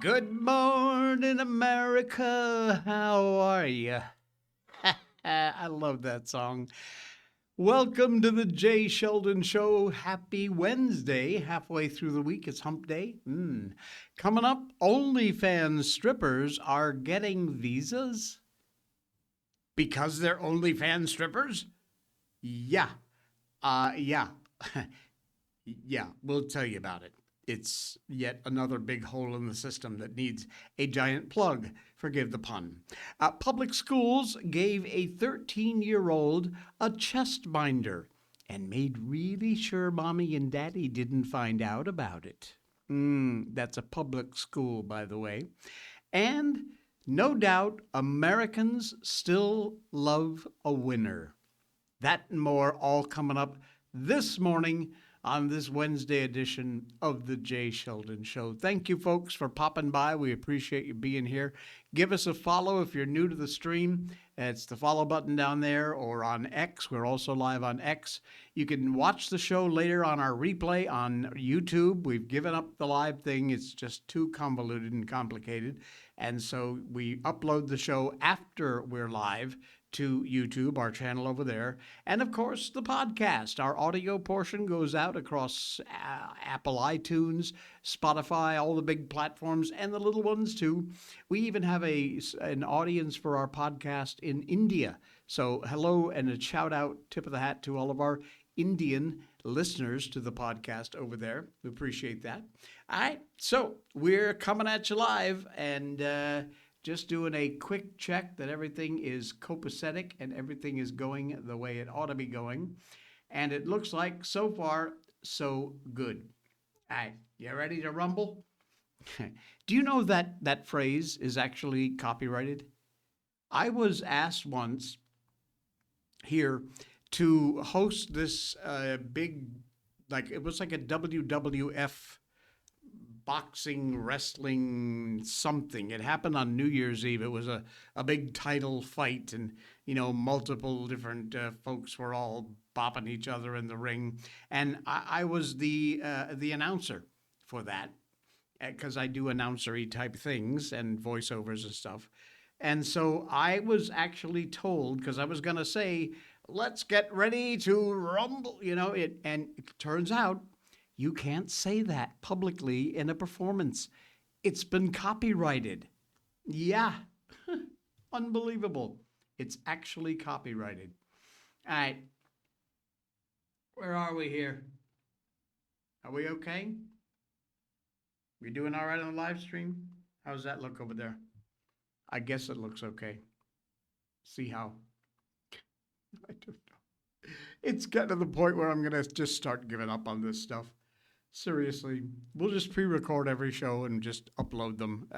Good morning, America. How are you? I love that song. Welcome to the Jay Sheldon Show. Happy Wednesday. Halfway through the week, it's hump day. Coming up, OnlyFans strippers are getting visas because they're OnlyFans strippers? Yeah. Yeah. Yeah, we'll tell you about it. It's yet another big hole in the system that needs a giant plug. Forgive the pun. Public schools gave a 13-year-old a chest binder and made really sure mommy and daddy didn't find out about it. That's a public school, by the way. And no doubt Americans still love a winner. That and more all coming up this morning on this Wednesday edition of the Jay Sheldon Show. Thank you, folks, for popping by. We appreciate you being here. Give us a follow if you're new to the stream. It's the follow button down there or on X. We're also live on X. You can watch the show later on our replay on YouTube. We've given up the live thing. It's just too convoluted and complicated. And so we upload the show after we're live to YouTube, our channel over there. And of course, the podcast. Our audio portion goes out across Apple iTunes, Spotify, all the big platforms, and the little ones too. We even have an audience for our podcast in India. So hello and a shout out, tip of the hat to all of our Indian listeners to the podcast over there. We appreciate that. All right, so we're coming at you live and just doing a quick check that everything is copacetic and everything is going the way it ought to be going. And it looks like so far, so good. All right, you ready to rumble? Do you know that that phrase is actually copyrighted? I was asked once here to host this big, like it was like a WWF boxing, wrestling, something. It happened on New Year's Eve. It was a big title fight, and multiple different folks were all bopping each other in the ring. And I was the announcer for that because I do announcery type things and voiceovers and stuff. And so I was actually told, because I was going to say, let's get ready to rumble, and it turns out you can't say that publicly in a performance. It's been copyrighted. Yeah, unbelievable. It's actually copyrighted. All right, where are we here? Are we okay? We doing all right on the live stream? How's that look over there? I guess it looks okay. See how? I don't know. It's getting to the point where I'm going to just start giving up on this stuff. Seriously, we'll just pre-record every show and just upload them.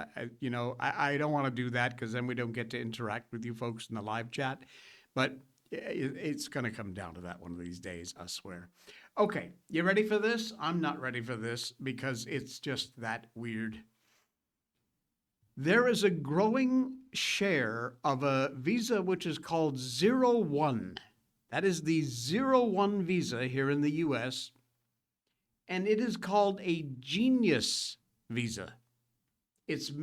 I don't want to do that because then we don't get to interact with you folks in the live chat. But it's going to come down to that one of these days, I swear. Okay, you ready for this? I'm not ready for this because it's just that weird. There is a growing share of a visa which is called 01. That is the 01 visa here in the U.S., and it is called a genius visa. It's a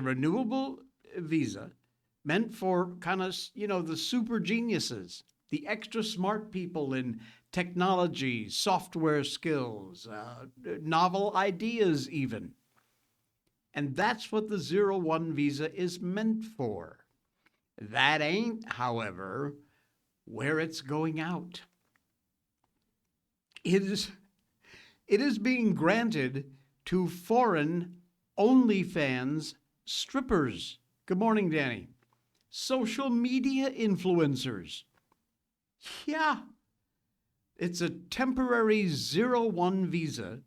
renewable visa meant for kind of, the super geniuses, the extra smart people in technology, software skills, novel ideas even. And that's what the 01 visa is meant for. That ain't, however, where it's going out. It is being granted to foreign OnlyFans strippers. Good morning, Danny. Social media influencers. Yeah. It's a temporary 01 visa,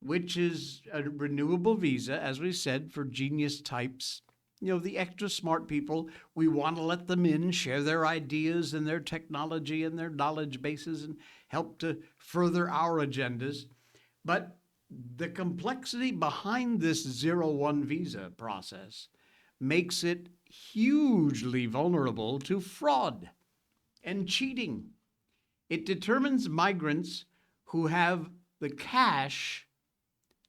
which is a renewable visa, as we said, for genius types. The extra smart people. We want to let them in, share their ideas and their technology and their knowledge bases and help to further our agendas. But the complexity behind this 01 visa process makes it hugely vulnerable to fraud and cheating. It determines migrants who have the cash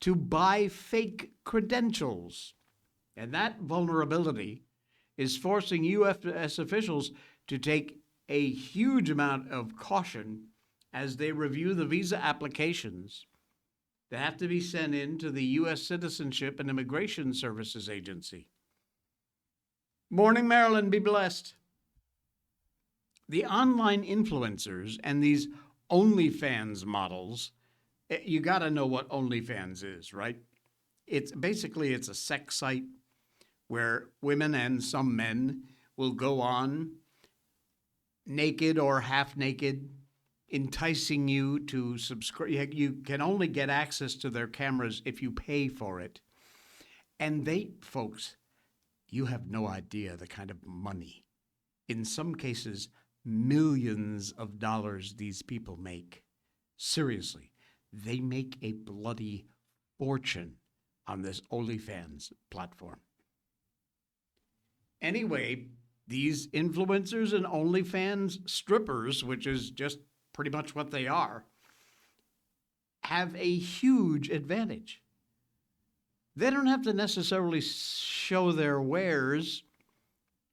to buy fake credentials. And that vulnerability is forcing U.S. officials to take a huge amount of caution as they review the visa applications that have to be sent in to the U.S. Citizenship and Immigration Services Agency. Morning, Maryland. Be blessed. The online influencers and these OnlyFans models, you got to know what OnlyFans is, right? It's a sex site where women and some men will go on naked or half naked, enticing you to subscribe. You can only get access to their cameras if you pay for it. And folks, you have no idea the kind of money, in some cases, millions of dollars these people make. Seriously, they make a bloody fortune on this OnlyFans platform. Anyway, these influencers and OnlyFans strippers, which is just pretty much what they are, have a huge advantage. They don't have to necessarily show their wares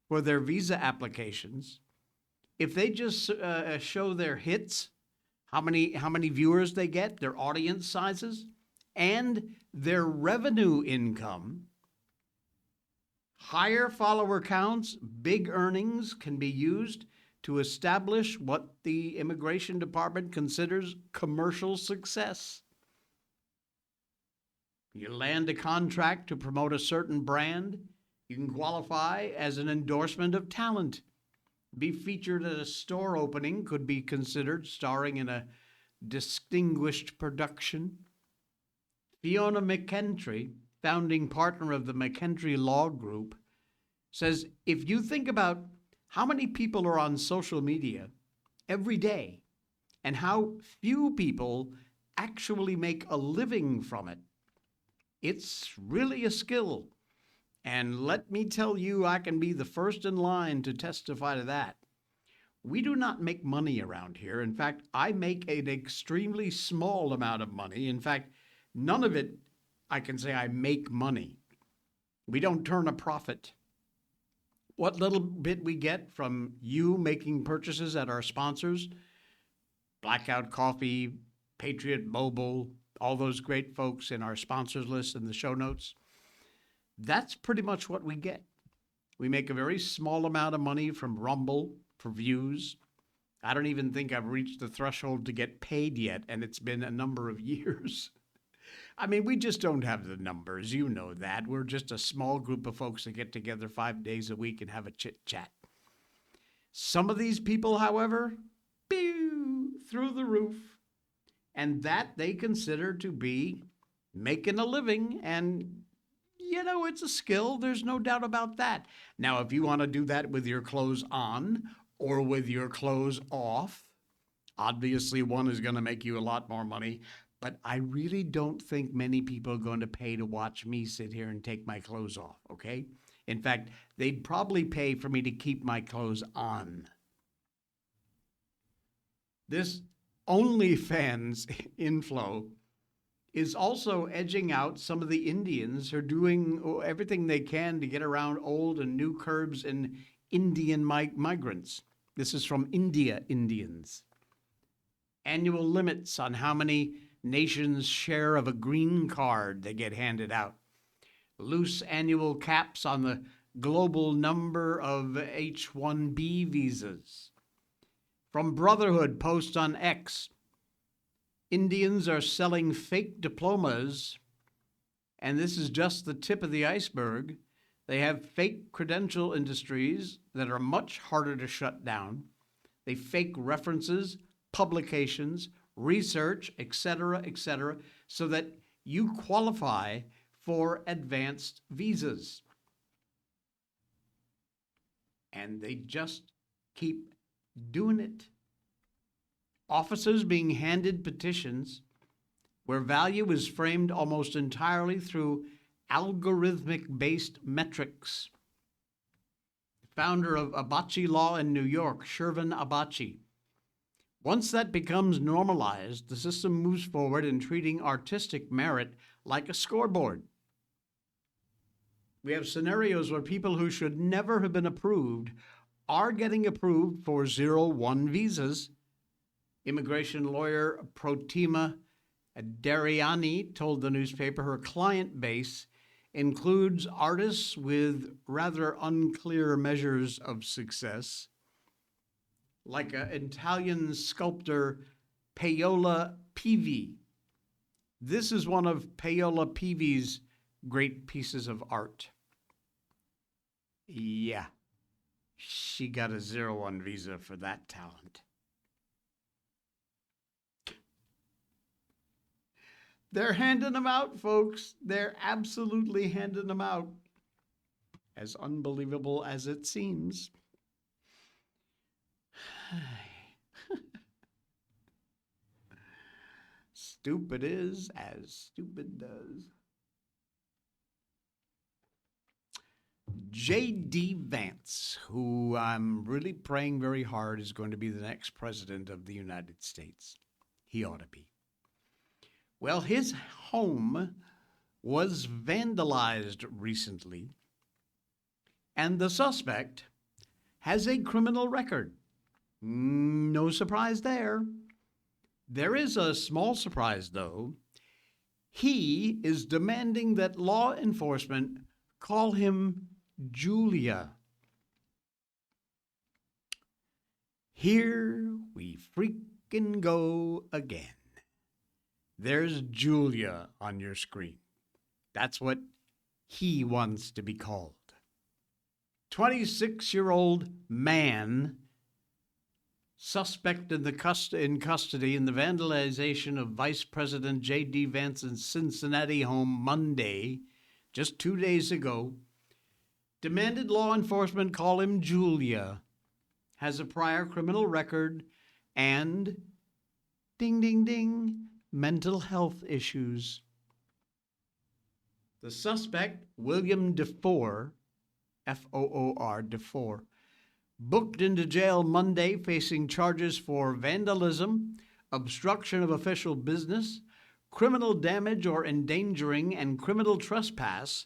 for their visa applications. If they just show their hits, how many viewers they get, their audience sizes, and their revenue income, higher follower counts, big earnings can be used to establish what the Immigration Department considers commercial success. You land a contract to promote a certain brand, you can qualify as an endorsement of talent. Be featured at a store opening could be considered starring in a distinguished production. Fiona McKentry, founding partner of the McKentry Law Group, says if you think about how many people are on social media every day and how few people actually make a living from it, it's really a skill. And let me tell you, I can be the first in line to testify to that. We do not make money around here. In fact, I make an extremely small amount of money. In fact, none of it, I can say I make money. We don't turn a profit. What little bit we get from you making purchases at our sponsors, Blackout Coffee, Patriot Mobile, all those great folks in our sponsors list in the show notes, that's pretty much what we get. We make a very small amount of money from Rumble for views. I don't even think I've reached the threshold to get paid yet, and it's been a number of years. I mean, we just don't have the numbers. You know that. We're just a small group of folks that get together 5 days a week and have a chit-chat. Some of these people, however, through the roof, and that they consider to be making a living. And, you know, it's a skill. There's no doubt about that. Now, if you want to do that with your clothes on or with your clothes off, obviously one is going to make you a lot more money. But I really don't think many people are going to pay to watch me sit here and take my clothes off, okay? In fact, they'd probably pay for me to keep my clothes on. This OnlyFans inflow is also edging out some of the Indians who are doing everything they can to get around old and new curbs and Indian migrants. This is from India Indians. Annual limits on how many nations' share of a green card they get handed out. Loose annual caps on the global number of H-1B visas. From Brotherhood post on X, Indians are selling fake diplomas, and this is just the tip of the iceberg. They have fake credential industries that are much harder to shut down. They fake references, publications, research, etc., so that you qualify for advanced visas. And they just keep doing it. Officers being handed petitions where value is framed almost entirely through algorithmic-based metrics. The founder of Abachi Law in New York, Shervin Abachi, Once that becomes normalized, the system moves forward in treating artistic merit like a scoreboard. We have scenarios where people who should never have been approved are getting approved for 0-1 visas. Immigration lawyer Protima Dariani told the newspaper her client base includes artists with rather unclear measures of success, like an Italian sculptor Paola Pivi. This is one of Paola Pivi's great pieces of art. Yeah, she got a 0-1 visa for that talent. They're handing them out, folks. They're absolutely handing them out. As unbelievable as it seems. Stupid is as stupid does. J.D. Vance, who I'm really praying very hard is going to be the next president of the United States. He ought to be. Well, his home was vandalized recently, and the suspect has a criminal record. No surprise there. There is a small surprise, though. He is demanding that law enforcement call him Julia. Here we freaking go again. There's Julia on your screen. That's what he wants to be called. 26-year-old man suspect in custody in the vandalization of Vice President J.D. Vance's Cincinnati home Monday, just 2 days ago, demanded law enforcement call him Julia, has a prior criminal record, and, ding, ding, ding, mental health issues. The suspect, William DeFore, F-O-O-R, DeFore, booked into jail Monday facing charges for vandalism, obstruction of official business, criminal damage or endangering, and criminal trespass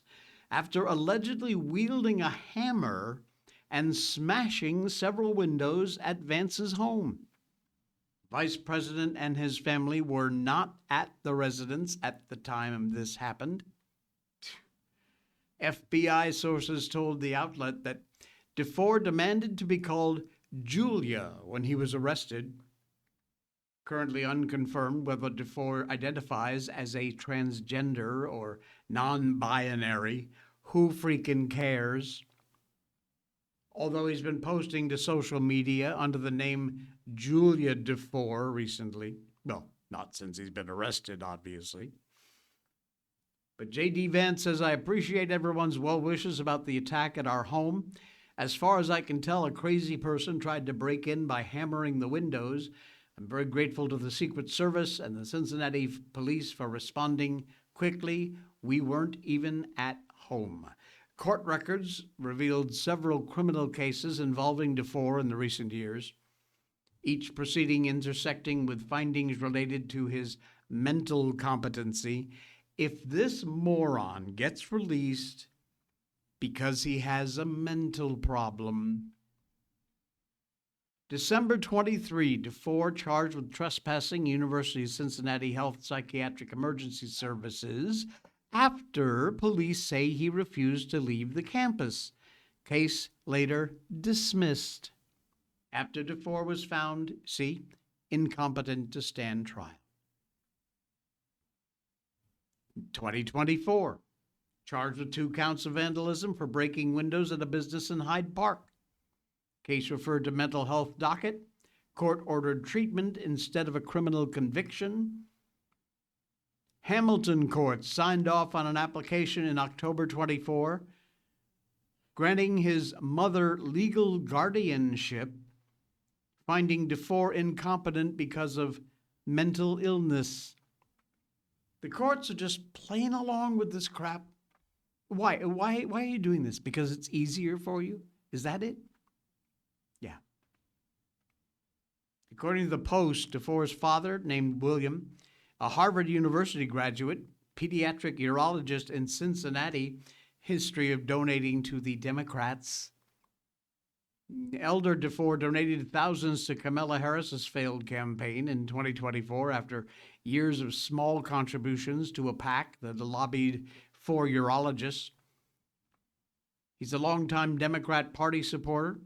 after allegedly wielding a hammer and smashing several windows at Vance's home. Vice President and his family were not at the residence at the time this happened. FBI sources told the outlet that DeFore demanded to be called Julia when he was arrested. Currently unconfirmed whether DeFore identifies as a transgender or non-binary. Who freaking cares? Although he's been posting to social media under the name Julia DeFore recently. Well, not since he's been arrested, obviously. But J.D. Vance says, I appreciate everyone's well wishes about the attack at our home. As far as I can tell, a crazy person tried to break in by hammering the windows. I'm very grateful to the Secret Service and the Cincinnati police for responding quickly. We weren't even at home. Court records revealed several criminal cases involving DeFore in the recent years, each proceeding intersecting with findings related to his mental competency. If this moron gets released because he has a mental problem. December 23, DeFore charged with trespassing University of Cincinnati Health Psychiatric Emergency Services after police say he refused to leave the campus. Case later dismissed after DeFore was found, incompetent to stand trial. 2024, charged with 2 counts of vandalism for breaking windows at a business in Hyde Park. Case referred to mental health docket. Court ordered treatment instead of a criminal conviction. Hamilton court signed off on an application in October 24, granting his mother legal guardianship, finding DeFore incompetent because of mental illness. The courts are just playing along with this crap. Why are you doing this? Because it's easier for you? Is that it? Yeah. According to the Post, DeFore's father, named William, a Harvard University graduate, pediatric urologist in Cincinnati, history of donating to the Democrats. Elder DeFore donated thousands to Kamala Harris's failed campaign in 2024 after years of small contributions to a PAC that lobbied for urologists. He's a longtime Democrat Party supporter,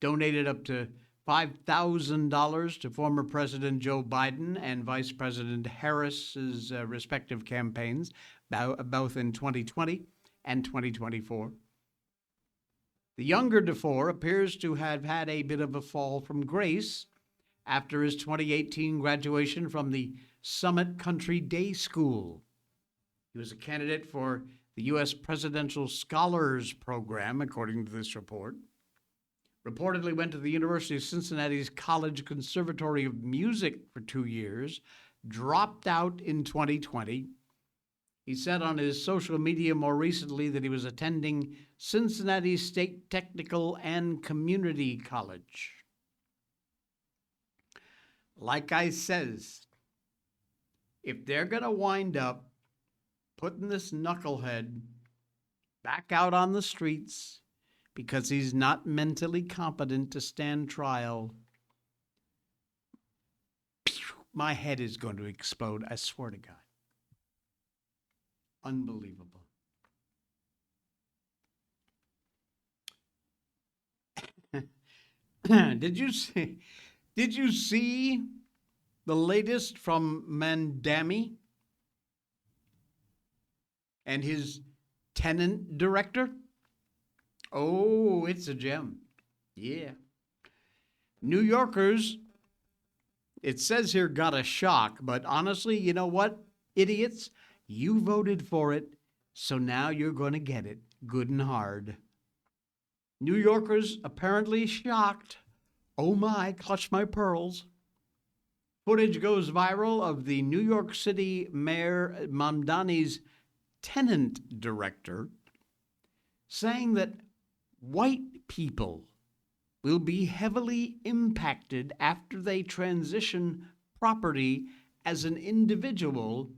donated up to $5,000 to former President Joe Biden and Vice President Harris's respective campaigns, both in 2020 and 2024. The younger DeFore appears to have had a bit of a fall from grace after his 2018 graduation from the Summit Country Day School. He was a candidate for the U.S. Presidential Scholars Program, according to this report. Reportedly went to the University of Cincinnati's College Conservatory of Music for 2 years, dropped out in 2020. He said on his social media more recently that he was attending Cincinnati State Technical and Community College. Like I says, if they're going to wind up putting this knucklehead back out on the streets because he's not mentally competent to stand trial, my head is going to explode, I swear to God. Unbelievable. Did you see the latest from Mandami and his tenant director? Oh, it's a gem. Yeah. New Yorkers, it says here, got a shock, but honestly, you know what, idiots? You voted for it, so now you're going to get it good and hard. New Yorkers apparently shocked. Oh my, clutch my pearls. Footage goes viral of the New York City Mayor Mamdani's tenant director saying that white people will be heavily impacted after they transition property as an individual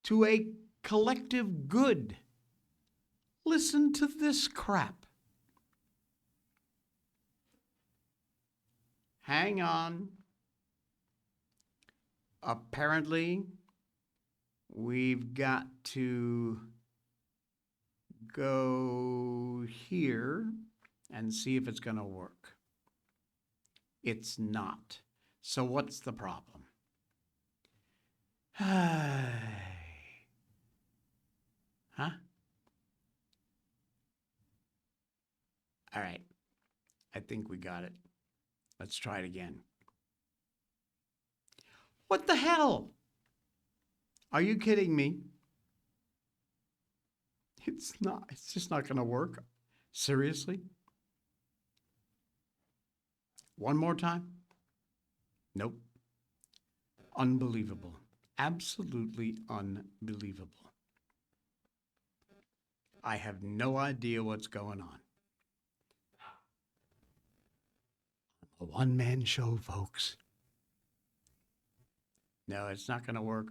to a collective good. Listen to this crap. Hang on. Apparently, we've got to go here and see if it's going to work. It's not. So what's the problem? Huh? All right. I think we got it. Let's try it again. What the hell? Are you kidding me? It's not. It's just not going to work. Seriously? One more time? Nope. Unbelievable. Absolutely unbelievable. I have no idea what's going on. A one-man show, folks. No, it's not going to work.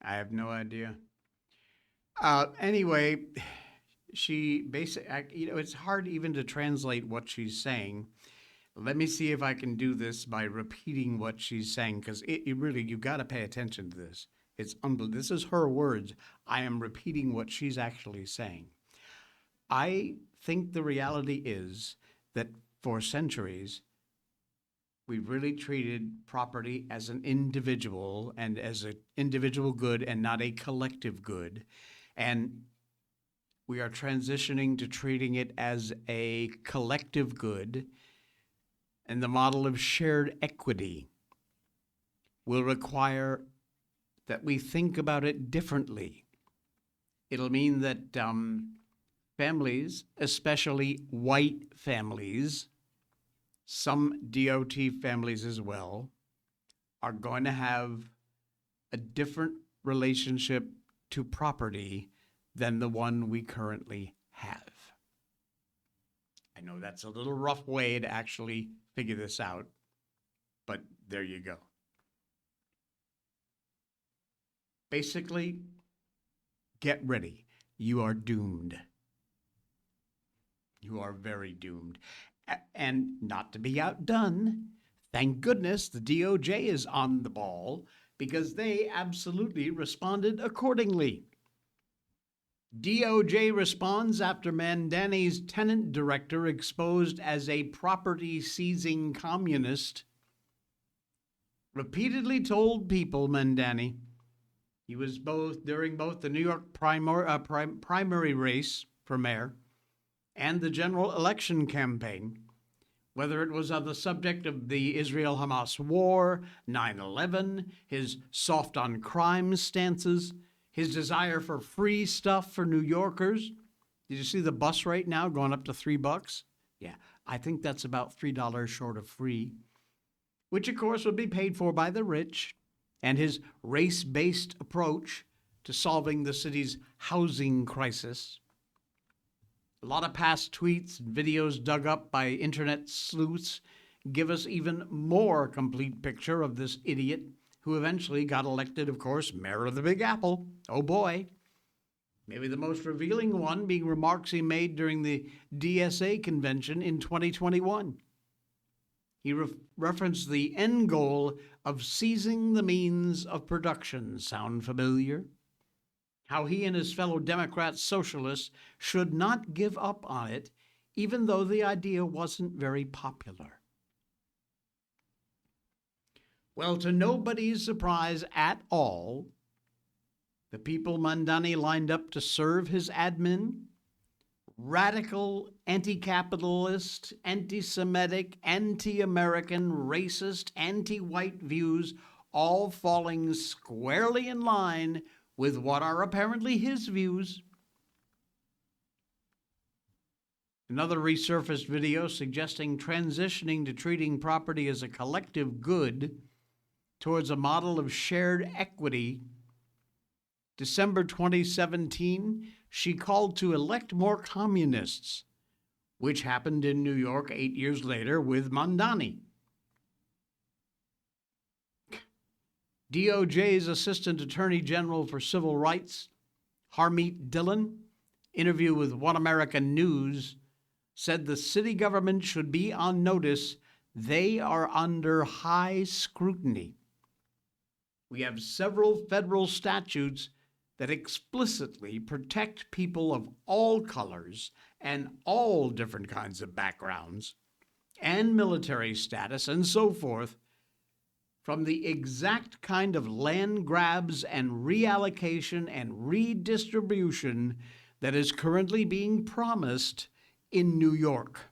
I have no idea. Anyway, she basically, it's hard even to translate what she's saying. Let me see if I can do this by repeating what she's saying, because it really, you got to pay attention to this. It's unbelievable. This is her words. I am repeating what she's actually saying. I think the reality is that for centuries, we've really treated property as an individual and as an individual good and not a collective good. And we are transitioning to treating it as a collective good. And the model of shared equity will require that we think about it differently. It'll mean that families, especially white families, some DOT families as well, are going to have a different relationship to property than the one we currently have. I know that's a little rough way to actually figure this out, but there you go. Basically, get ready. You are doomed. You are very doomed. And not to be outdone, thank goodness the DOJ is on the ball because they absolutely responded accordingly. DOJ responds after Mandani's tenant director exposed as a property-seizing communist repeatedly told people Mandani he was during both the New York primary race for mayor and the general election campaign, whether it was on the subject of the Israel-Hamas war, 9/11, his soft on crime stances, his desire for free stuff for New Yorkers. Did you see the bus rate now going up to $3? Yeah, I think that's about $3 short of free, which of course would be paid for by the rich, and his race-based approach to solving the city's housing crisis. A lot of past tweets and videos dug up by internet sleuths give us even more complete picture of this idiot who eventually got elected, of course, mayor of the Big Apple. Oh boy. Maybe the most revealing one being remarks he made during the DSA convention in 2021. He referenced the end goal of seizing the means of production. Sound familiar? How he and his fellow Democrat socialists should not give up on it, even though the idea wasn't very popular. Well, to nobody's surprise at all, the people Mandani lined up to serve his admin, radical, anti-capitalist, anti-Semitic, anti-American, racist, anti-white views, all falling squarely in line with what are apparently his views. Another resurfaced video suggesting transitioning to treating property as a collective good towards a model of shared equity. December 2017, she called to elect more communists, which happened in New York 8 years later with Mandani. DOJ's Assistant Attorney General for Civil Rights, Harmeet Dillon, interview with One America News, said the city government should be on notice. They are under high scrutiny. We have several federal statutes that explicitly protect people of all colors and all different kinds of backgrounds and military status and so forth from the exact kind of land grabs and reallocation and redistribution that is currently being promised in New York.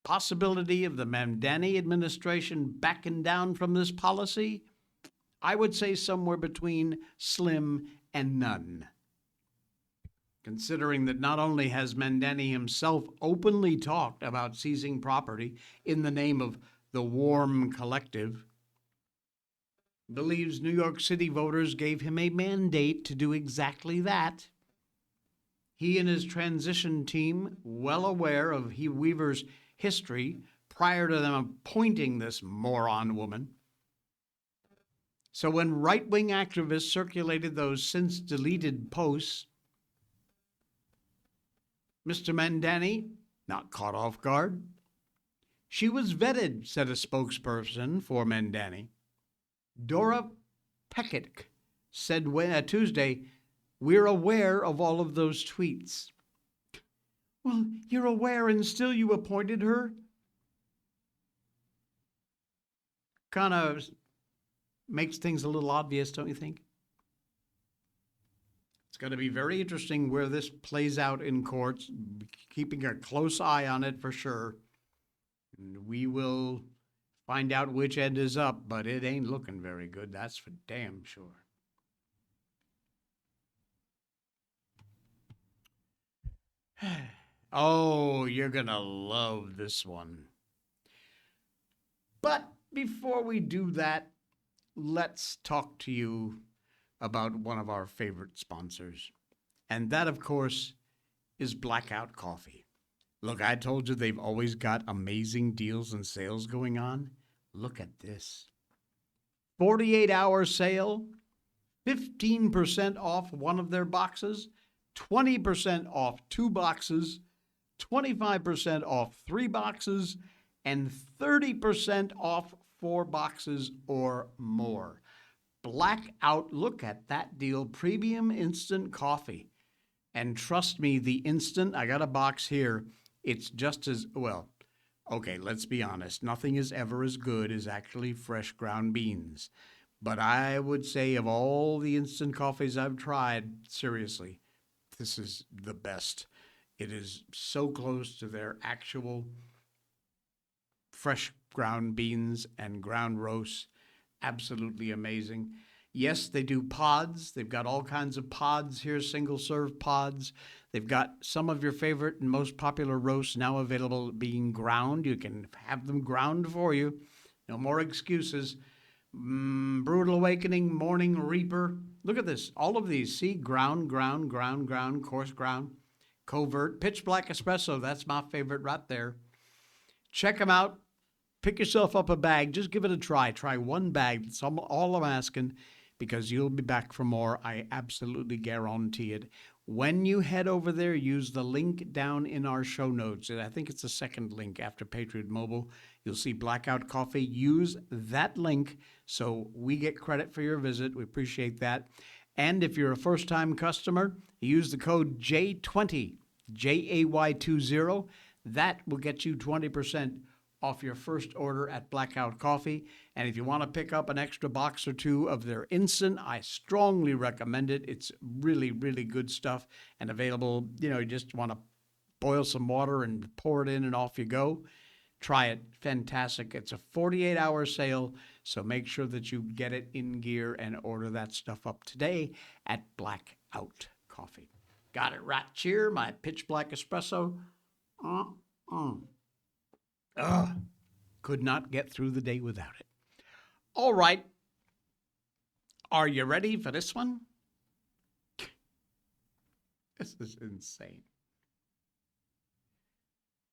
Possibility of the Mandani administration backing down from this policy? I would say somewhere between slim and none. Considering that not only has Mandani himself openly talked about seizing property in the name of the Warm Collective, believes New York City voters gave him a mandate to do exactly that. He and his transition team, well aware of Weaver's history prior to them appointing this moron woman. So when right-wing activists circulated those since-deleted posts, Mr. Mandani, not caught off guard. She was vetted, said a spokesperson for Mandani. Dora Pekic said Tuesday, "We're aware of all of those tweets." Well, you're aware and still you appointed her? Kind of makes things a little obvious, don't you think? It's going to be very interesting where this plays out in courts, keeping a close eye on it for sure. And we will find out which end is up, but it ain't looking very good, that's for damn sure. Oh, you're going to love this one. But before we do that, let's talk to you about one of our favorite sponsors. And that, of course, is Blackout Coffee. Look, I told you they've always got amazing deals and sales going on. Look at this. 48-hour sale, 15% off one of their boxes, 20% off 2 boxes, 25% off 3 boxes, and 30% off 4 boxes or more. Blackout, look at that deal. Premium instant coffee. And trust me, the instant, I got a box here, it's just as, well, okay, let's be honest. Nothing is ever as good as actually fresh ground beans. But I would say of all the instant coffees I've tried, seriously, this is the best. It is so close to their actual fresh ground beans and ground roasts. Absolutely amazing. Yes, they do pods. They've got all kinds of pods here, single-serve pods. They've got some of your favorite and most popular roasts now available being ground. You can have them ground for you. No more excuses. Brutal Awakening, Morning Reaper. Look at this. All of these. See? Ground, coarse ground, covert, pitch black espresso. That's my favorite right there. Check them out. Pick yourself up a bag. Just give it a try. Try one bag. That's all I'm asking, because you'll be back for more. I absolutely guarantee it. When you head over there, use the link down in our show notes. I think it's the second link after Patriot Mobile. You'll see Blackout Coffee. Use that link so we get credit for your visit. We appreciate that. And if you're a first-time customer, use the code J20, JAY20. That will get you 20% off your first order at Blackout Coffee. And if you want to pick up an extra box or 2 of their instant, I strongly recommend it. It's really, really good stuff and available. You just want to boil some water and pour it in and off you go. Try it. Fantastic. It's a 48-hour sale, so make sure that you get it in gear and order that stuff up today at Blackout Coffee. Got it right here, my pitch black espresso. Could not get through the day without it. All right. Are you ready for this one? This is insane.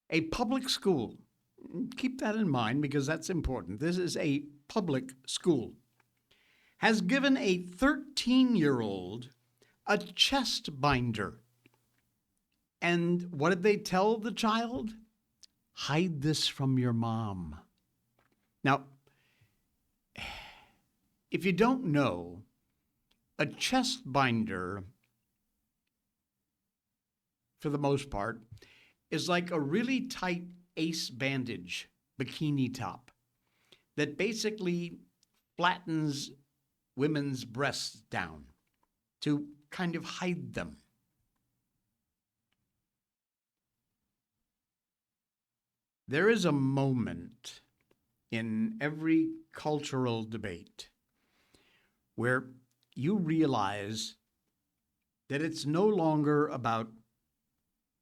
A public school. Keep that in mind because that's important. This is a public school. Has given a 13-year-old a chest binder. And what did they tell the child? Hide this from your mom. Now, if you don't know, a chest binder, for the most part, is like a really tight ace bandage bikini top that basically flattens women's breasts down to kind of hide them. There is a moment in every cultural debate where you realize that it's no longer about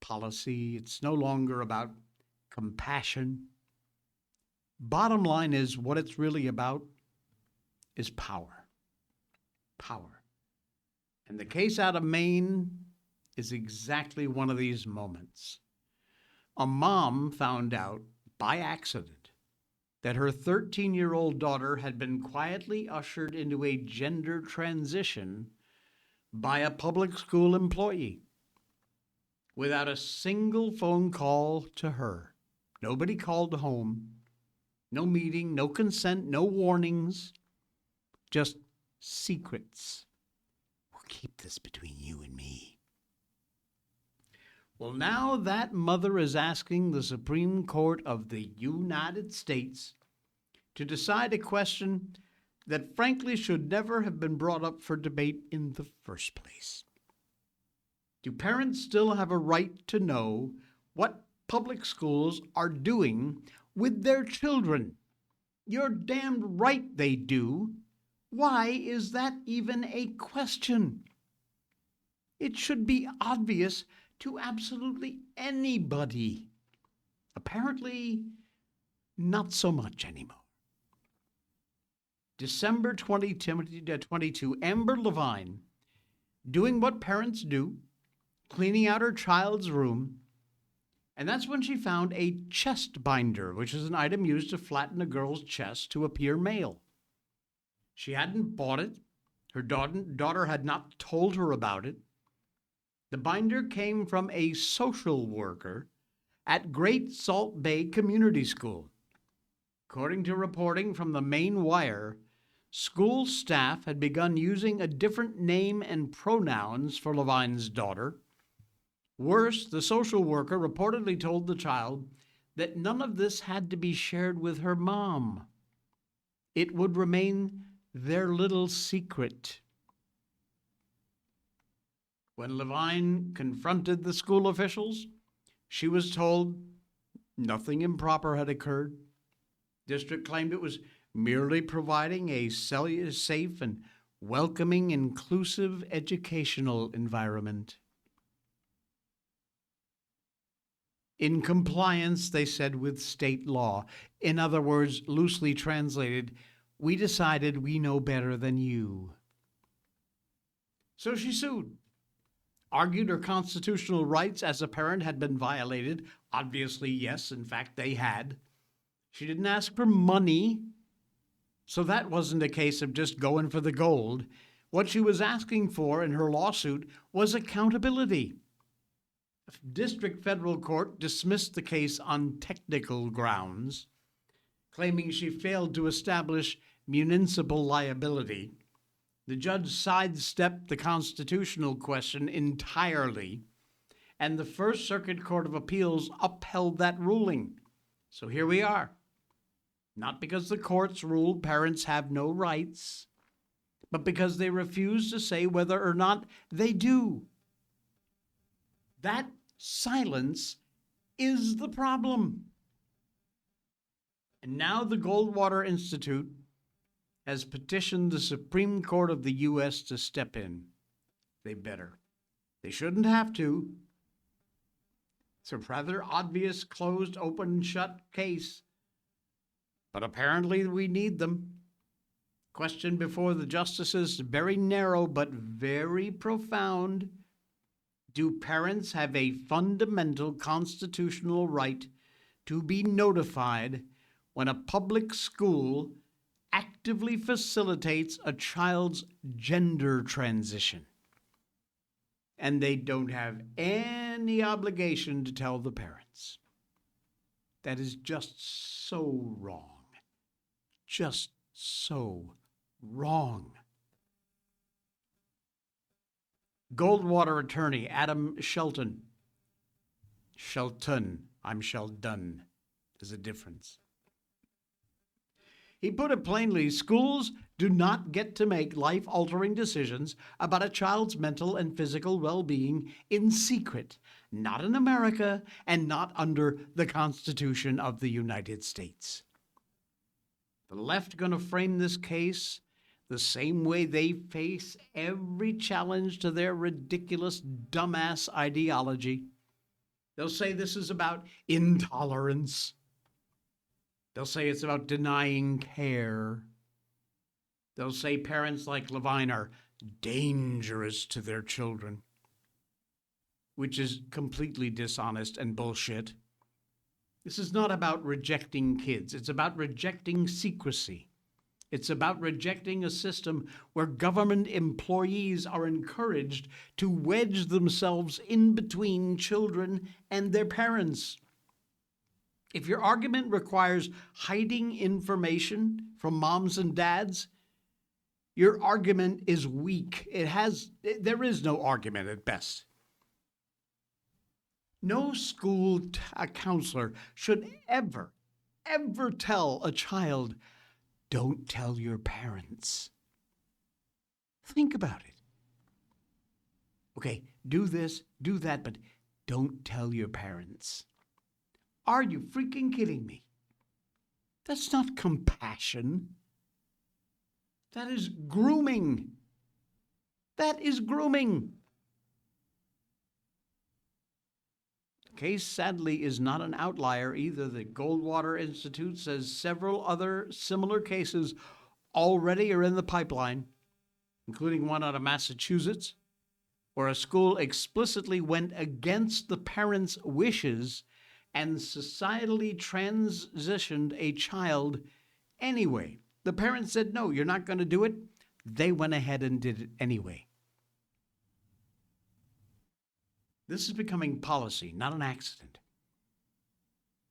policy, it's no longer about compassion. Bottom line is, what it's really about is power. Power. And the case out of Maine is exactly one of these moments. A mom found out by accident that her 13-year-old daughter had been quietly ushered into a gender transition by a public school employee without a single phone call to her. Nobody called home, no meeting, no consent, no warnings, just secrets. We'll keep this between you and me. Well, now that mother is asking the Supreme Court of the United States to decide a question that frankly should never have been brought up for debate in the first place. Do parents still have a right to know what public schools are doing with their children? You're damned right they do. Why is that even a question? It should be obvious to absolutely anybody. Apparently, not so much anymore. December 2022, Amber Levine, doing what parents do, cleaning out her child's room, and that's when she found a chest binder, which is an item used to flatten a girl's chest to appear male. She hadn't bought it. Her daughter had not told her about it. The binder came from a social worker at Great Salt Bay Community School. According to reporting from the Main Wire, school staff had begun using a different name and pronouns for Levine's daughter. Worse, the social worker reportedly told the child that none of this had to be shared with her mom. It would remain their little secret. When Levine confronted the school officials, she was told nothing improper had occurred. District claimed it was merely providing a safe and welcoming, inclusive educational environment. In compliance, they said, with state law. In other words, loosely translated, we decided we know better than you. So she sued, argued her constitutional rights as a parent had been violated. Obviously, yes, in fact, they had. She didn't ask for money, so that wasn't a case of just going for the gold. What she was asking for in her lawsuit was accountability. District Federal Court dismissed the case on technical grounds, claiming she failed to establish municipal liability. The judge sidestepped the constitutional question entirely, and the First Circuit Court of Appeals upheld that ruling. So here we are. Not because the courts ruled parents have no rights, but because they refuse to say whether or not they do. That silence is the problem. And now the Goldwater Institute has petitioned the Supreme Court of the U.S. to step in. They better. They shouldn't have to. It's a rather obvious closed, open, shut case. But apparently we need them. Question before the justices, very narrow but very profound. Do parents have a fundamental constitutional right to be notified when a public school actively facilitates a child's gender transition? And they don't have any obligation to tell the parents. That is just so wrong. Just so wrong. Goldwater attorney Adam Sheldon. I'm Sheldon. There's a difference. He put it plainly, schools do not get to make life-altering decisions about a child's mental and physical well-being in secret, not in America and not under the Constitution of the United States. The left going to frame this case the same way they face every challenge to their ridiculous, dumbass ideology. They'll say this is about intolerance. They'll say it's about denying care. They'll say parents like Levine are dangerous to their children, which is completely dishonest and bullshit. This is not about rejecting kids. It's about rejecting secrecy. It's about rejecting a system where government employees are encouraged to wedge themselves in between children and their parents. If your argument requires hiding information from moms and dads, your argument is weak. There is no argument at best. No school counselor should ever tell a child, don't tell your parents. Think about it. Okay, do this, do that, but don't tell your parents. Are you freaking kidding me? That's not compassion. That is grooming. That is grooming. The case, sadly, is not an outlier either. The Goldwater Institute says several other similar cases already are in the pipeline, including one out of Massachusetts, where a school explicitly went against the parents' wishes and societally transitioned a child anyway. The parents said, no, you're not going to do it. They went ahead and did it anyway. This is becoming policy, not an accident.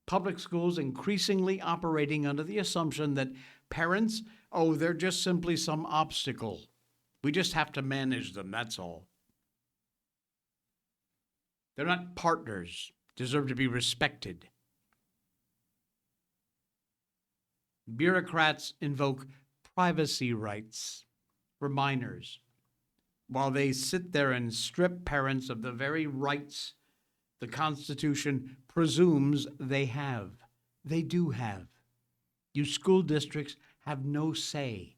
Public schools increasingly operating under the assumption that parents, oh, they're just simply some obstacle. We just have to manage them, that's all. They're not partners, deserve to be respected. Bureaucrats invoke privacy rights for minors while they sit there and strip parents of the very rights the Constitution presumes they have. They do have. You school districts have no say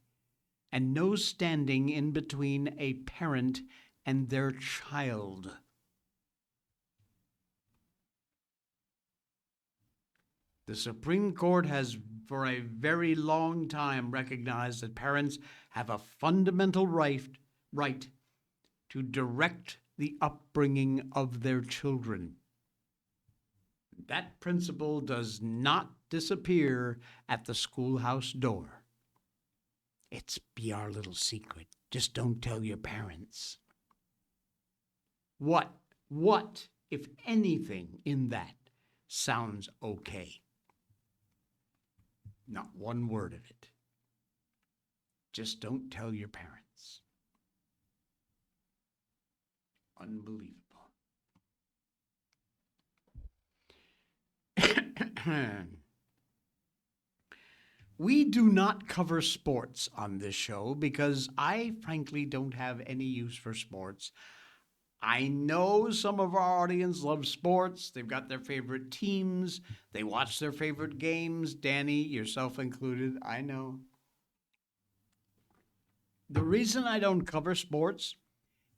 and no standing in between a parent and their child. The Supreme Court has for a very long time recognized that parents have a fundamental right to direct the upbringing of their children. That principle does not disappear at the schoolhouse door. It's be our little secret. Just don't tell your parents. What, if anything, in that sounds okay? Not one word of it. Just don't tell your parents. Unbelievable. We do not cover sports on this show because I frankly don't have any use for sports. I know some of our audience loves sports. They've got their favorite teams. They watch their favorite games. Danny, yourself included, I know. The reason I don't cover sports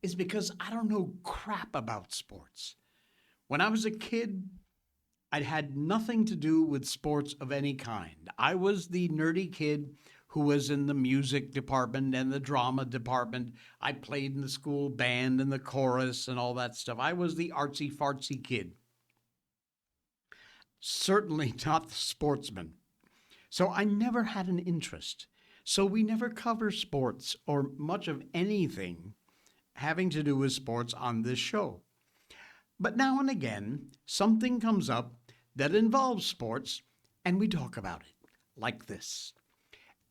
is because I don't know crap about sports. When I was a kid, I'd had nothing to do with sports of any kind. I was the nerdy kid who was in the music department and the drama department. I played in the school band and the chorus and all that stuff. I was the artsy-fartsy kid. Certainly not the sportsman. So I never had an interest. So we never cover sports or much of anything having to do with sports on this show. But now and again, something comes up that involves sports, and we talk about it, like this.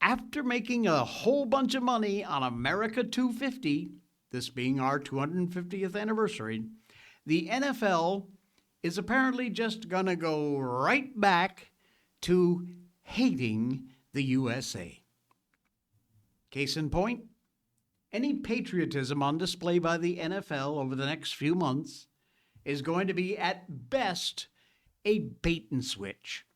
After making a whole bunch of money on America 250, this being our 250th anniversary, the NFL is apparently just going to go right back to hating the USA. Case in point, any patriotism on display by the NFL over the next few months is going to be at best a bait and switch.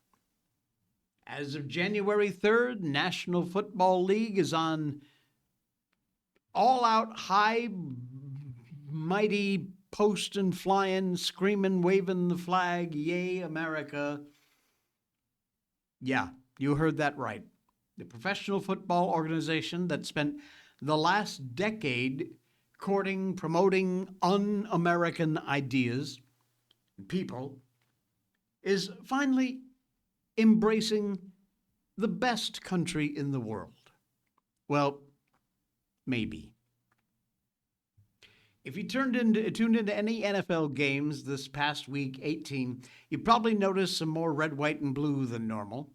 As of January 3rd, National Football League is on all-out high, mighty, posting, flying, screaming, waving the flag, yay, America. Yeah, you heard that right. The professional football organization that spent the last decade courting, promoting un-American ideas and people is finally embracing the best country in the world. Well, maybe. If you tuned into any NFL games this past week 18, you probably noticed some more red, white, and blue than normal.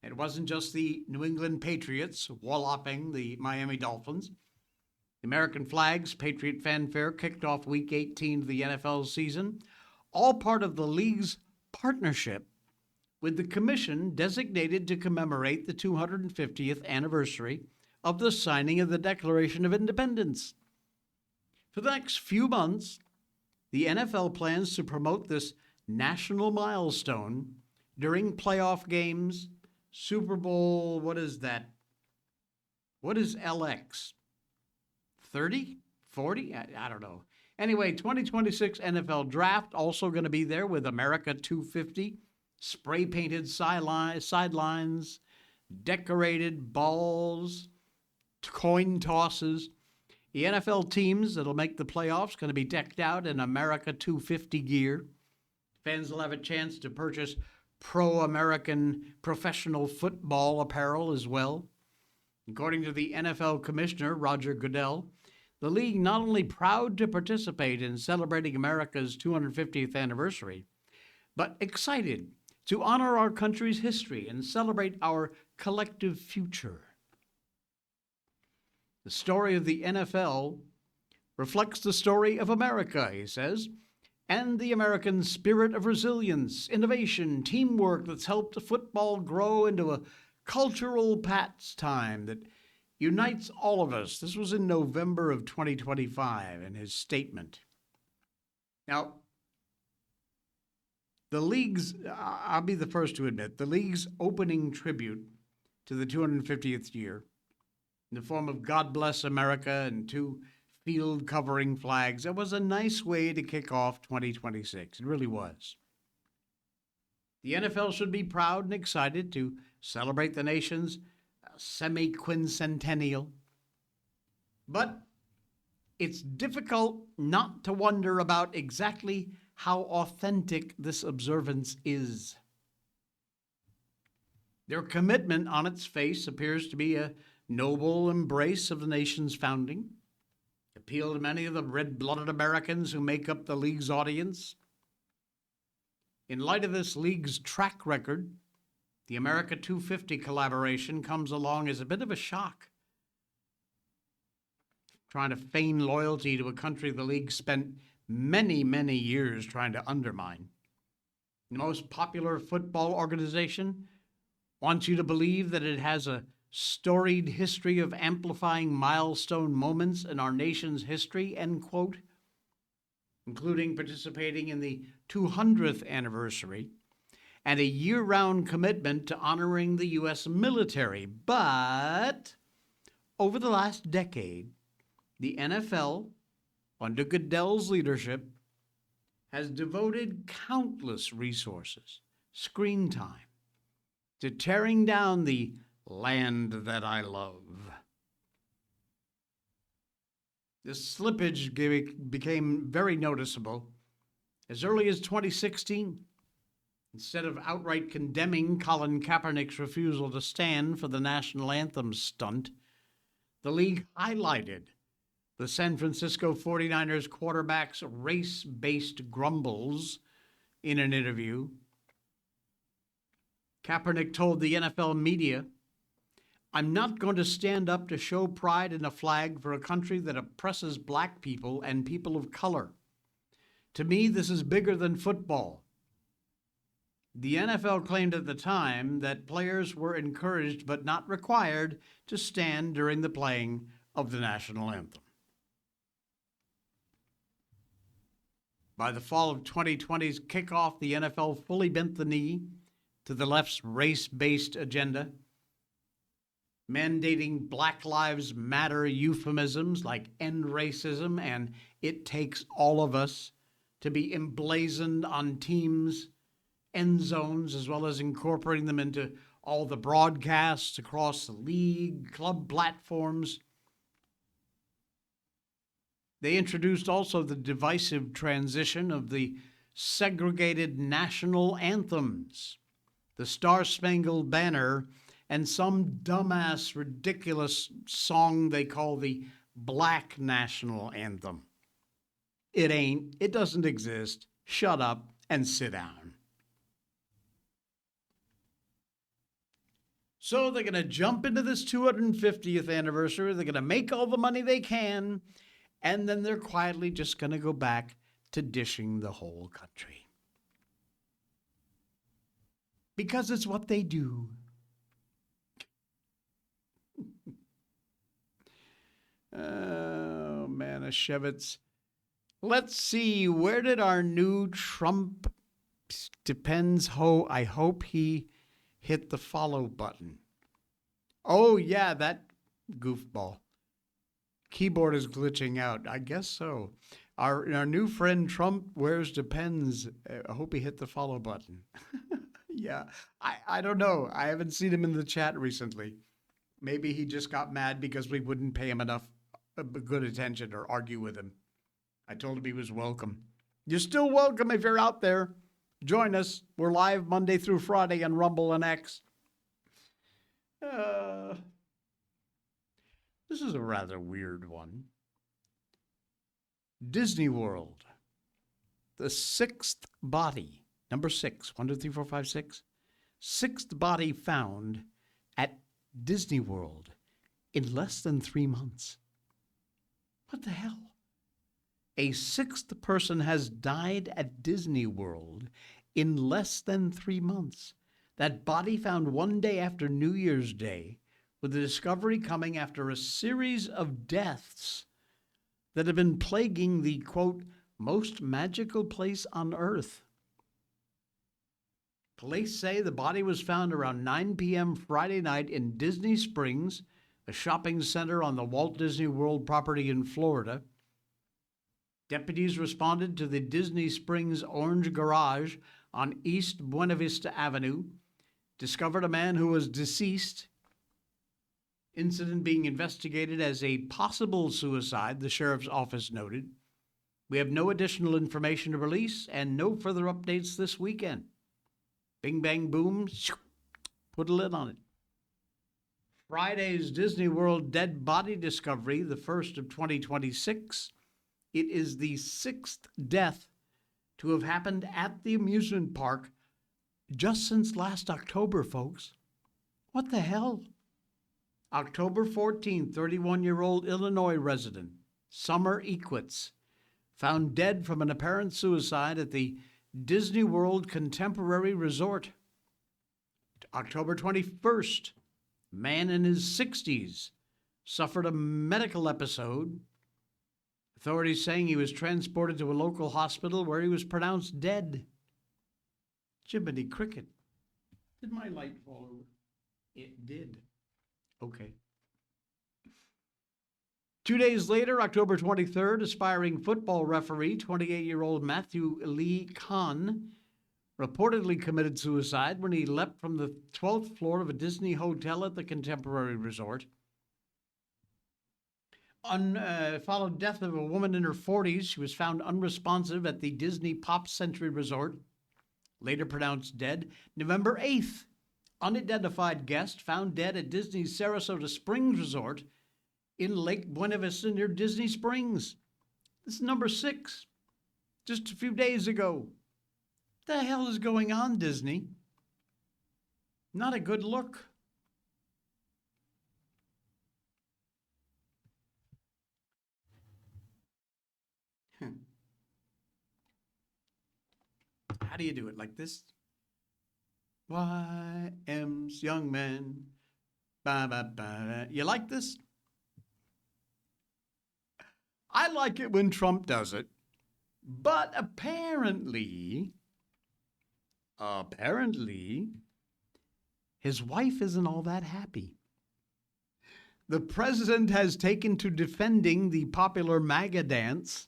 It wasn't just the New England Patriots walloping the Miami Dolphins. The American flags, Patriot fanfare kicked off week 18 of the NFL season, all part of the league's partnership with the commission designated to commemorate the 250th anniversary of the signing of the Declaration of Independence. For the next few months, the NFL plans to promote this national milestone during playoff games, Super Bowl, what is that? What is LX? 30? 40? I don't know. Anyway, 2026 NFL Draft also going to be there with America 250, spray-painted sidelines, decorated balls, coin tosses. The NFL teams that'll make the playoffs going to be decked out in America 250 gear. Fans will have a chance to purchase pro-American professional football apparel as well. According to the NFL commissioner, Roger Goodell, the league not only proud to participate in celebrating America's 250th anniversary, but excited to honor our country's history and celebrate our collective future. The story of the NFL reflects the story of America, he says, and the American spirit of resilience, innovation, teamwork that's helped football grow into a cultural pastime that unites all of us. This was in November of 2025 in his statement. Now, the league's, I'll be the first to admit, the league's opening tribute to the 250th year in the form of God Bless America and 2 field covering flags. It was a nice way to kick off 2026. It really was. The NFL should be proud and excited to celebrate the nation's semi-quincentennial. But it's difficult not to wonder about exactly how authentic this observance is. Their commitment on its face appears to be a noble embrace of the nation's founding, appeal to many of the red-blooded Americans who make up the league's audience. In light of this league's track record, the America 250 collaboration comes along as a bit of a shock. Trying to feign loyalty to a country the league spent many, many years trying to undermine. The most popular football organization wants you to believe that it has a storied history of amplifying milestone moments in our nation's history, end quote, including participating in the 200th anniversary and a year-round commitment to honoring the U.S. military. But over the last decade, the NFL, under Goodell's leadership, has devoted countless resources, screen time, to tearing down the land that I love. This slippage became very noticeable as early as 2016. Instead of outright condemning Colin Kaepernick's refusal to stand for the national anthem stunt, the league highlighted the San Francisco 49ers quarterback's race-based grumbles in an interview. Kaepernick told the NFL media, "I'm not going to stand up to show pride in a flag for a country that oppresses black people and people of color. To me, this is bigger than football." The NFL claimed at the time that players were encouraged but not required to stand during the playing of the national anthem. By the fall of 2020's kickoff, the NFL fully bent the knee to the left's race-based agenda, mandating Black Lives Matter euphemisms like end racism and it takes all of us to be emblazoned on teams' end zones, as well as incorporating them into all the broadcasts across the league, club platforms. They introduced also the divisive transition of the segregated national anthems, the Star-Spangled Banner, and some dumbass, ridiculous song they call the Black National Anthem. It ain't, it doesn't exist. Shut up and sit down. So they're going to jump into this 250th anniversary. They're going to make all the money they can, and then they're quietly just going to go back to dishing the whole country. Because it's what they do. Oh, Manischewitz. Let's see, where did our new Trump depends ho? I hope he hit the follow button. Oh, yeah, that goofball. Keyboard is glitching out. I guess so. Our new friend Trump wears Depends. I hope he hit the follow button. Yeah, I don't know. I haven't seen him in the chat recently. Maybe he just got mad because we wouldn't pay him enough good attention or argue with him. I told him he was welcome. You're still welcome if you're out there. Join us. We're live Monday through Friday on Rumble and X. This is a rather weird one. Disney World. The sixth body. Number 6. 1, 2, 3, 4, 5, 6. Sixth body found at Disney World in less than 3 months. What the hell? A sixth person has died at Disney World in less than 3 months. That body found one day after New Year's Day, with the discovery coming after a series of deaths that have been plaguing the, quote, most magical place on earth. Police say the body was found around 9 p.m. Friday night in Disney Springs, a shopping center on the Walt Disney World property in Florida. Deputies responded to the Disney Springs Orange Garage on East Buena Vista Avenue, discovered a man who was deceased. Incident being investigated as a possible suicide, the sheriff's office noted. We have no additional information to release and no further updates this weekend. Bing, bang, boom, put a lid on it. Friday's Disney World dead body discovery, the first of 2026. It is the sixth death to have happened at the amusement park just since last October, folks. What the hell? October 14th, 31-year-old Illinois resident, Summer Equitz, found dead from an apparent suicide at the Disney World Contemporary Resort. October 21st, man in his 60s suffered a medical episode. Authorities saying he was transported to a local hospital where he was pronounced dead. Jiminy Cricket. Did my light fall over? It did. Okay. 2 days later, October 23rd, aspiring football referee, 28-year-old Matthew Lee Kahn, reportedly committed suicide when he leapt from the 12th floor of a Disney hotel at the Contemporary Resort. Followed death of a woman in her 40s. She was found unresponsive at the Disney Pop Century Resort, later pronounced dead. November 8th, unidentified guest found dead at Disney's Sarasota Springs Resort in Lake Buena Vista near Disney Springs. This is number 6, just a few days ago. What the hell is going on, Disney? Not a good look. How do you do it? Like this? YM's young man. Ba, ba, ba. You like this? I like it when Trump does it. But apparently, his wife isn't all that happy. The president has taken to defending the popular MAGA dance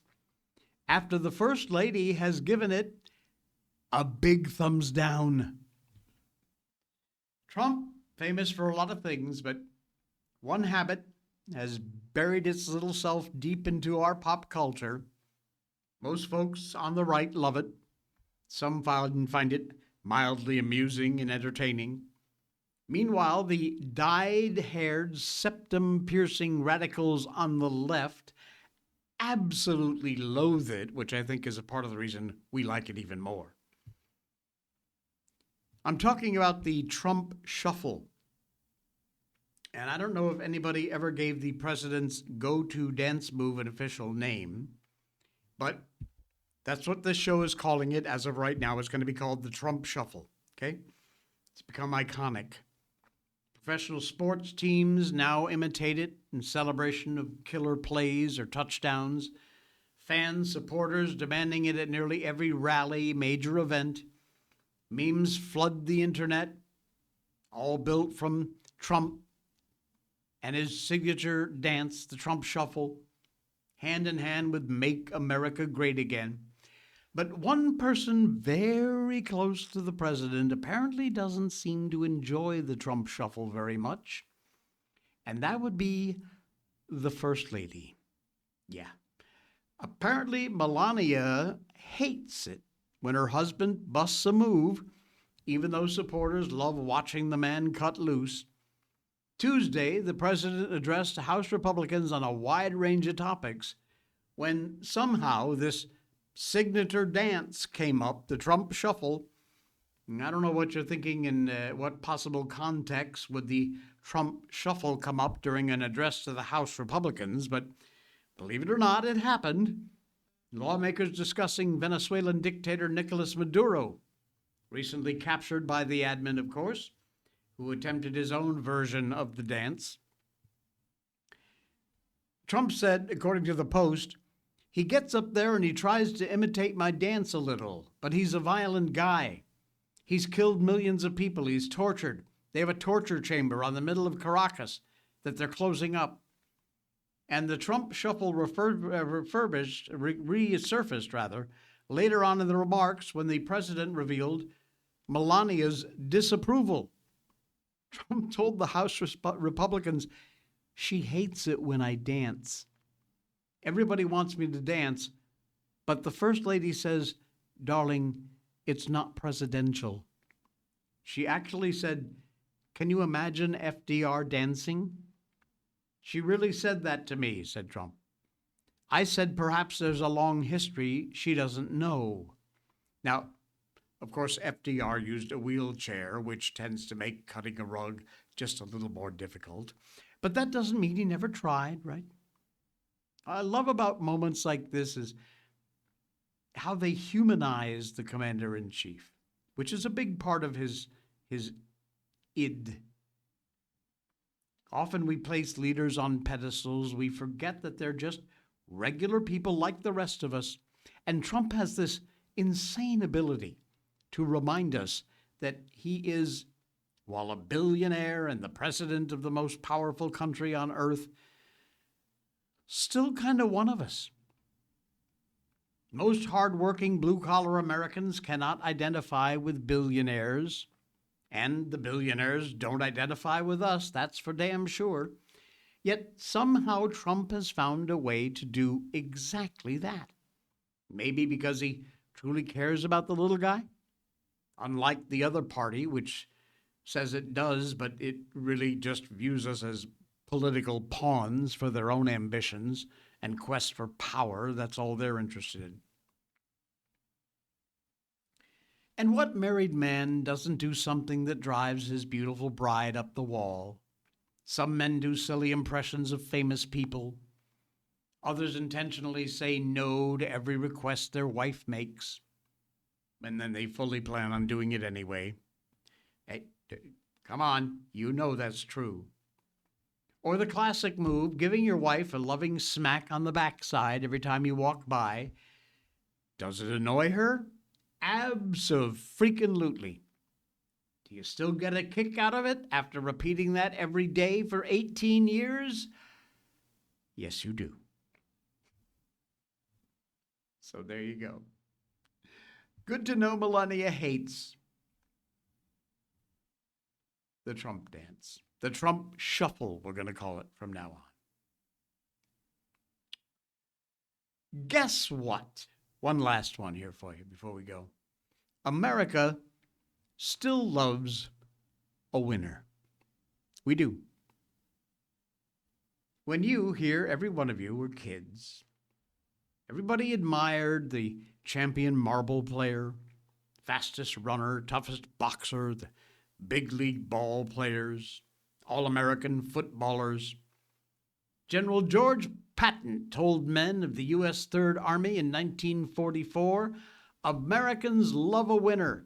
after the First Lady has given it a big thumbs down. Trump, famous for a lot of things, but one habit has buried its little self deep into our pop culture. Most folks on the right love it. Some find it mildly amusing and entertaining. Meanwhile, the dyed-haired, septum-piercing radicals on the left absolutely loathe it, which I think is a part of the reason we like it even more. I'm talking about the Trump shuffle. And I don't know if anybody ever gave the president's go-to dance move an official name, but that's what this show is calling it as of right now. It's going to be called the Trump Shuffle, okay? It's become iconic. Professional sports teams now imitate it in celebration of killer plays or touchdowns. Fans, supporters demanding it at nearly every rally, major event. Memes flood the internet, all built from Trump and his signature dance, the Trump Shuffle, hand in hand with Make America Great Again. But one person very close to the president apparently doesn't seem to enjoy the Trump shuffle very much, and that would be the First Lady. Yeah. Apparently, Melania hates it when her husband busts a move, even though supporters love watching the man cut loose. Tuesday, the president addressed House Republicans on a wide range of topics when somehow this signature dance came up, the Trump shuffle. I don't know what you're thinking in what possible context would the Trump shuffle come up during an address to the House Republicans, but believe it or not, it happened. Lawmakers discussing Venezuelan dictator Nicolas Maduro, recently captured by the admin, of course, who attempted his own version of the dance. Trump said, according to the Post, he gets up there and he tries to imitate my dance a little, but he's a violent guy. He's killed millions of people. He's tortured. They have a torture chamber on the middle of Caracas that they're closing up. And the Trump shuffle resurfaced later on in the remarks when the president revealed Melania's disapproval. Trump told the House Republicans, she hates it when I dance. Everybody wants me to dance, but the First Lady says, darling, it's not presidential. She actually said, can you imagine FDR dancing? She really said that to me, said Trump. I said perhaps there's a long history she doesn't know. Now, of course, FDR used a wheelchair, which tends to make cutting a rug just a little more difficult. But that doesn't mean he never tried, right? I love about moments like this is how they humanize the commander-in-chief, which is a big part of his id. Often we place leaders on pedestals. We forget that they're just regular people like the rest of us. And Trump has this insane ability to remind us that he is, while a billionaire and the president of the most powerful country on earth, still kind of one of us. Most hardworking blue-collar Americans cannot identify with billionaires, and the billionaires don't identify with us, that's for damn sure. Yet somehow Trump has found a way to do exactly that. Maybe because he truly cares about the little guy? Unlike the other party, which says it does, but it really just views us as political pawns for their own ambitions and quest for power. That's all they're interested in. And what married man doesn't do something that drives his beautiful bride up the wall? Some men do silly impressions of famous people. Others intentionally say no to every request their wife makes. And then they fully plan on doing it anyway. Hey, come on, you know that's true. Or the classic move, giving your wife a loving smack on the backside every time you walk by. Does it annoy her? Abso-freaking-lutely. Do you still get a kick out of it after repeating that every day for 18 years? Yes, you do. So there you go. Good to know Melania hates the Trump dance. The Trump shuffle, we're going to call it from now on. Guess what? One last one here for you before we go. America still loves a winner. We do. When you, here, every one of you, were kids, everybody admired the champion marble player, fastest runner, toughest boxer, the big league ball players, all-American footballers. General George Patton told men of the U.S. Third Army in 1944, Americans love a winner.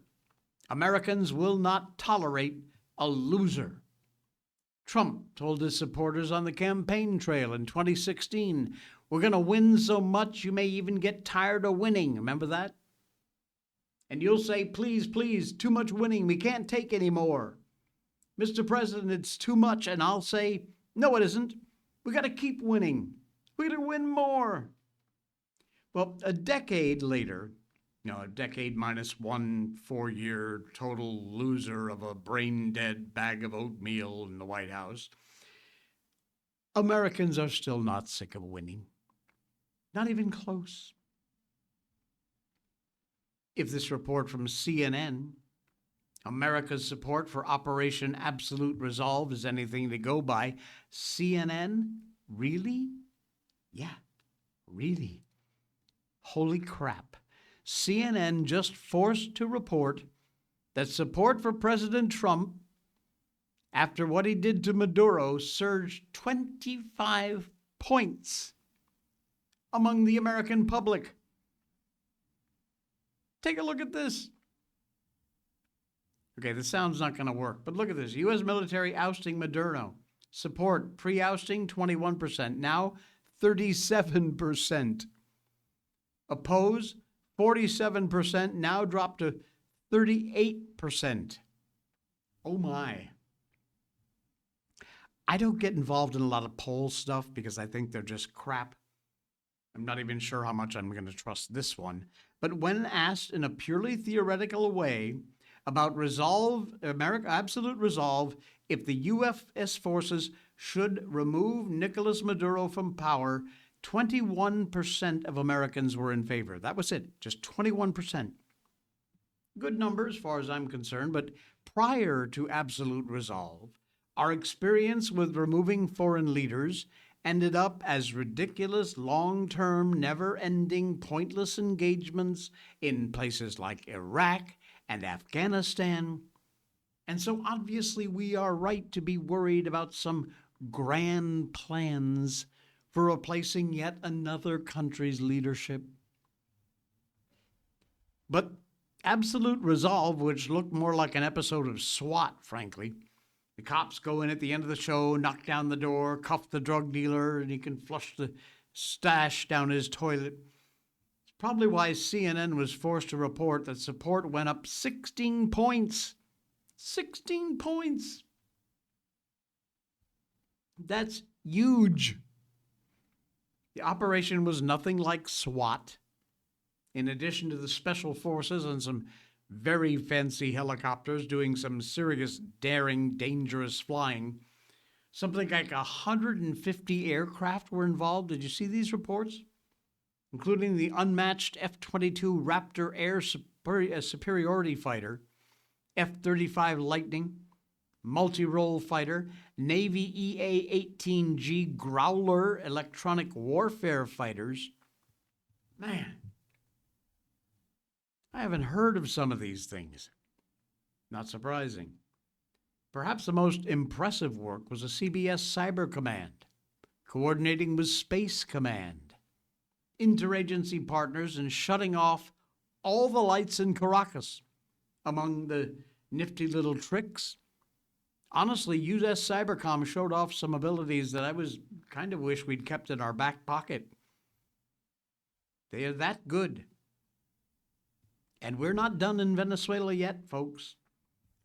Americans will not tolerate a loser. Trump told his supporters on the campaign trail in 2016, we're going to win so much you may even get tired of winning. Remember that? And you'll say, please, please, too much winning. We can't take any more. Mr. President, it's too much. And I'll say, no, it isn't. We got to keep winning. We got to win more. Well, a decade later, A decade minus 1 4-year total loser of a brain dead bag of oatmeal in the White House. Americans are still not sick of winning. Not even close. If this report from CNN, America's support for Operation Absolute Resolve, is anything to go by, CNN, really? Yeah, really. Holy crap. CNN just forced to report that support for President Trump after what he did to Maduro surged 25 points among the American public. Take a look at this. Okay, the sound's not going to work, but look at this. U.S. military ousting Maduro. Support pre-ousting 21%, now 37%. Oppose 47%, now dropped to 38%. Oh my. I don't get involved in a lot of poll stuff because I think they're just crap. I'm not even sure how much I'm going to trust this one. But when asked in a purely theoretical way about absolute resolve, if the U.S. forces should remove Nicolas Maduro from power, 21% of Americans were in favor. That was it, just 21%. Good number as far as I'm concerned, but prior to absolute resolve, our experience with removing foreign leaders ended up as ridiculous, long-term, never-ending, pointless engagements in places like Iraq and Afghanistan. And so obviously we are right to be worried about some grand plans for replacing yet another country's leadership. But absolute resolve, which looked more like an episode of SWAT, frankly. The cops go in at the end of the show, knock down the door, cuff the drug dealer, and he can flush the stash down his toilet. It's probably why CNN was forced to report that support went up 16 points. 16 points. That's huge. The operation was nothing like SWAT. In addition to the special forces and some very fancy helicopters doing some serious, daring, dangerous flying, something like 150 aircraft were involved. Did you see these reports? Including the unmatched F-22 Raptor air superiority fighter, F-35 Lightning, multi-role fighter, Navy EA-18G Growler electronic warfare fighters. Man, I haven't heard of some of these things. Not surprising. Perhaps the most impressive work was a CBS Cyber Command, coordinating with Space Command, interagency partners, and shutting off all the lights in Caracas. Among the nifty little tricks, honestly, U.S. Cybercom showed off some abilities that I was kind of wish we'd kept in our back pocket. They are that good. And we're not done in Venezuela yet, folks.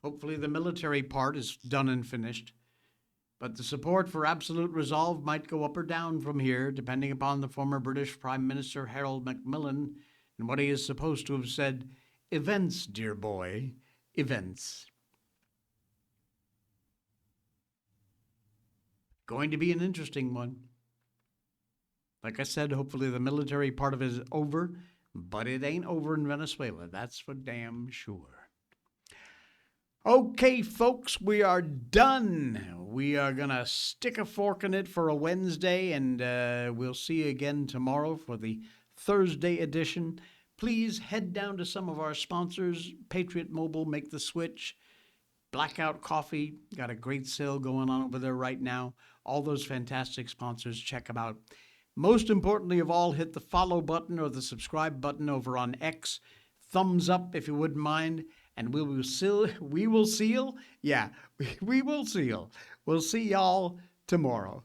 Hopefully the military part is done and finished. But the support for absolute resolve might go up or down from here, depending upon the former British Prime Minister Harold Macmillan and what he is supposed to have said. Events, dear boy, events. Going to be an interesting one. Like I said, hopefully the military part of it is over, but it ain't over in Venezuela. That's for damn sure. Okay, folks, we are done. We are going to stick a fork in it for a Wednesday, and we'll see you again tomorrow for the Thursday edition. Please head down to some of our sponsors. Patriot Mobile, make the switch. Blackout Coffee, got a great sale going on over there right now. All those fantastic sponsors, check them out. Most importantly of all, hit the follow button or the subscribe button over on X. Thumbs up if you wouldn't mind. And we will seal. We'll see y'all tomorrow.